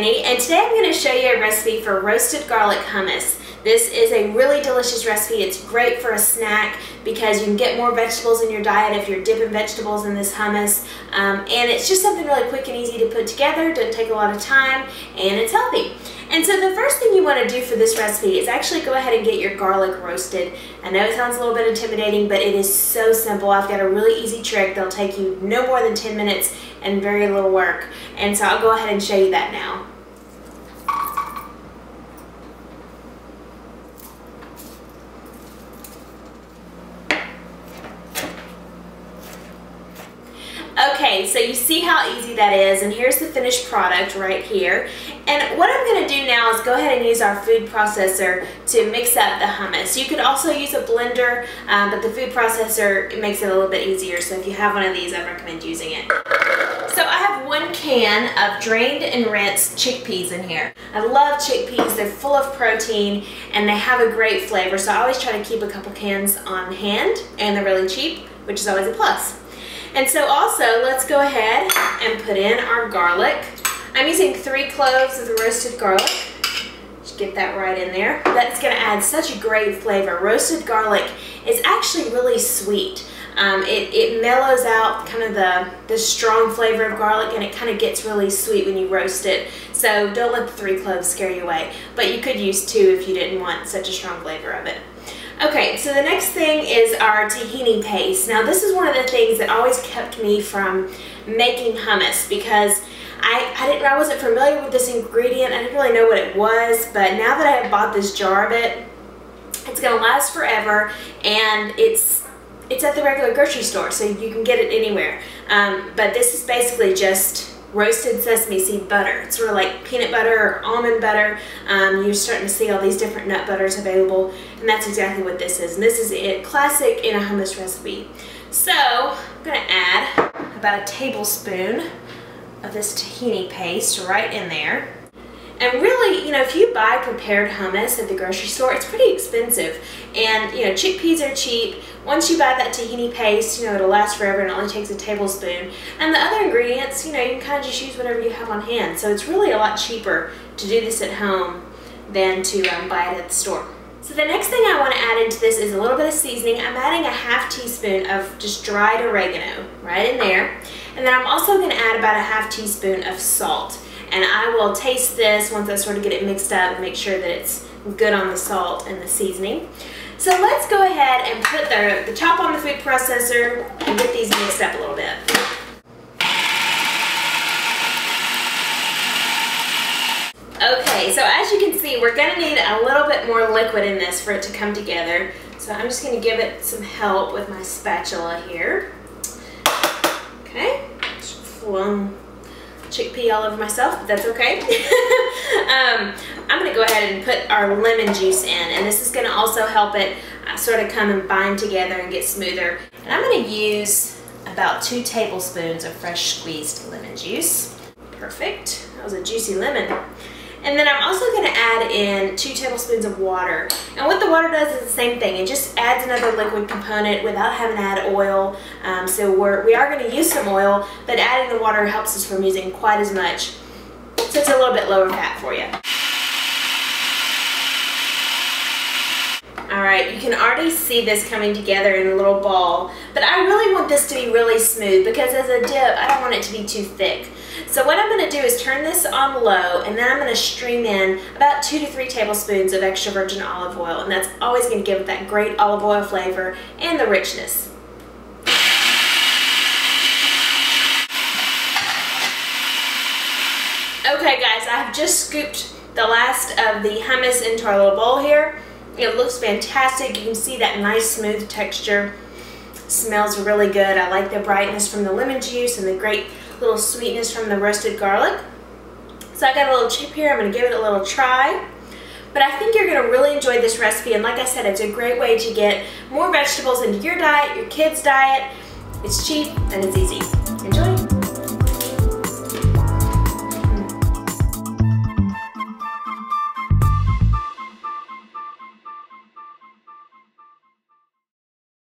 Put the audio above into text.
Tahini, and today I'm going to show you a recipe for roasted garlic hummus. This is a really delicious recipe. It's great for a snack because you can get more vegetables in your diet if you're dipping vegetables in this hummus. And it's just something really quick and easy to put together, doesn't take a lot of time, and it's healthy. And so the first thing you want to do for this recipe is actually go ahead and get your garlic roasted. I know it sounds a little bit intimidating, but it is so simple. I've got a really easy trick that'll take you no more than 10 minutes and very little work. And so I'll go ahead and show you that now. Okay, so you see how easy that is, and here's the finished product right here. And what I'm going to do now is go ahead and use our food processor to mix up the hummus. You could also use a blender, but the food processor, it makes it a little bit easier, so if you have one of these, I recommend using it. So I have 1 can of drained and rinsed chickpeas in here. I love chickpeas. They're full of protein, and they have a great flavor, so I always try to keep a couple cans on hand, and they're really cheap, which is always a plus. And so also, let's go ahead and put in our garlic. I'm using 3 cloves of the roasted garlic. Just get that right in there. That's going to add such a great flavor. Roasted garlic is actually really sweet. It mellows out kind of the strong flavor of garlic, and it kind of gets really sweet when you roast it. So don't let the 3 cloves scare you away. But you could use 2 if you didn't want such a strong flavor of it. Okay, so the next thing is our tahini paste. Now this is one of the things that always kept me from making hummus because I wasn't familiar with this ingredient. I didn't really know what it was, but now that I have bought this jar of it, it's going to last forever, and it's at the regular grocery store, so you can get it anywhere. But this is basically just roasted sesame seed butter. It's sort of like peanut butter or almond butter. You're starting to see all these different nut butters available, and that's exactly what this is. And this is a classic in a hummus recipe. So I'm going to add about a tablespoon of this tahini paste right in there. And really, you know, if you buy prepared hummus at the grocery store, it's pretty expensive. And, you know, chickpeas are cheap. Once you buy that tahini paste, you know, it'll last forever and it only takes a tablespoon. And the other ingredients, you know, you can kind of just use whatever you have on hand. So it's really a lot cheaper to do this at home than to buy it at the store. So the next thing I want to add into this is a little bit of seasoning. I'm adding a ½ teaspoon of just dried oregano right in there. And then I'm also going to add about a ½ teaspoon of salt. And I will taste this once I sort of get it mixed up and make sure that it's good on the salt and the seasoning. So let's go ahead and put the top on the food processor and get these mixed up a little bit. Okay, so as you can see, we're going to need a little bit more liquid in this for it to come together. So I'm just going to give it some help with my spatula here. Okay, just flung chickpea all over myself, but that's okay. I'm going to go ahead and put our lemon juice in, and this is going to also help it sort of come and bind together and get smoother. And I'm going to use about 2 tablespoons of fresh squeezed lemon juice. Perfect. That was a juicy lemon. And then I'm also going to add in 2 tablespoons of water. And what the water does is the same thing. It just adds another liquid component without having to add oil. So we are going to use some oil, but adding the water helps us from using quite as much. So it's a little bit lower fat for you. Alright, you can already see this coming together in a little ball, but I really want this to be really smooth because as a dip, I don't want it to be too thick. So what I'm going to do is turn this on low, and then I'm going to stream in about 2 to 3 tablespoons of extra virgin olive oil, and that's always going to give it that great olive oil flavor and the richness. Okay guys, I've just scooped the last of the hummus into our little bowl here. It looks fantastic. You can see that nice smooth texture. Smells really good. I like the brightness from the lemon juice and the great little sweetness from the roasted garlic. So I got a little chip here. I'm going to give it a little try. But I think you're going to really enjoy this recipe, and like I said, it's a great way to get more vegetables into your diet, your kids' diet. It's cheap and it's easy.